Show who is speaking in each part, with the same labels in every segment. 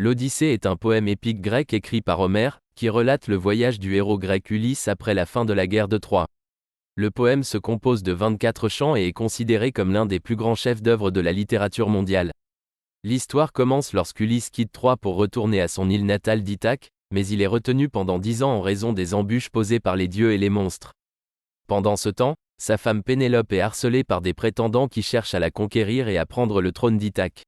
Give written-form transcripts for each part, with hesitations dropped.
Speaker 1: L'Odyssée est un poème épique grec écrit par Homère, qui relate le voyage du héros grec Ulysse après la fin de la guerre de Troie. Le poème se compose de 24 chants et est considéré comme l'un des plus grands chefs-d'œuvre de la littérature mondiale. L'histoire commence lorsqu'Ulysse quitte Troie pour retourner à son île natale d'Ithaque, mais il est retenu pendant 10 ans en raison des embûches posées par les dieux et les monstres. Pendant ce temps, sa femme Pénélope est harcelée par des prétendants qui cherchent à la conquérir et à prendre le trône d'Ithaque.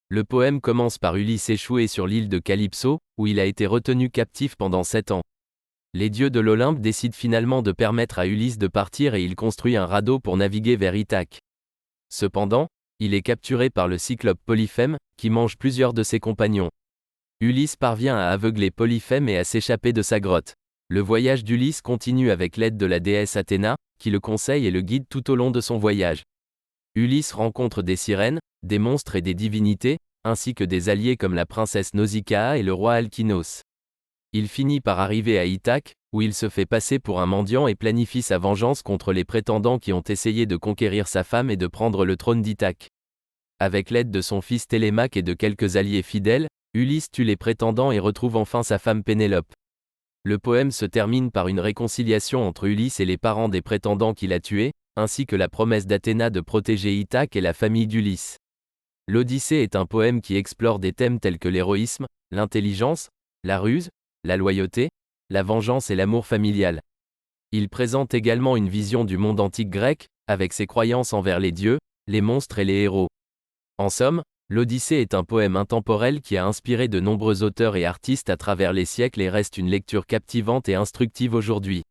Speaker 1: Le poème commence par Ulysse échoué sur l'île de Calypso, où il a été retenu captif pendant 7 ans. Les dieux de l'Olympe décident finalement de permettre à Ulysse de partir et il construit un radeau pour naviguer vers Ithaque. Cependant, il est capturé par le cyclope Polyphème, qui mange plusieurs de ses compagnons. Ulysse parvient à aveugler Polyphème et à s'échapper de sa grotte. Le voyage d'Ulysse continue avec l'aide de la déesse Athéna, qui le conseille et le guide tout au long de son voyage. Ulysse rencontre des sirènes, des monstres et des divinités, ainsi que des alliés comme la princesse Nausicaa et le roi Alkinos. Il finit par arriver à Ithaque, où il se fait passer pour un mendiant et planifie sa vengeance contre les prétendants qui ont essayé de conquérir sa femme et de prendre le trône d'Ithaque. Avec l'aide de son fils Télémaque et de quelques alliés fidèles, Ulysse tue les prétendants et retrouve enfin sa femme Pénélope. Le poème se termine par une réconciliation entre Ulysse et les parents des prétendants qu'il a tués, ainsi que la promesse d'Athéna de protéger Ithaque et la famille d'Ulysse. L'Odyssée est un poème qui explore des thèmes tels que l'héroïsme, l'intelligence, la ruse, la loyauté, la vengeance et l'amour familial. Il présente également une vision du monde antique grec, avec ses croyances envers les dieux, les monstres et les héros. En somme, l'Odyssée est un poème intemporel qui a inspiré de nombreux auteurs et artistes à travers les siècles et reste une lecture captivante et instructive aujourd'hui.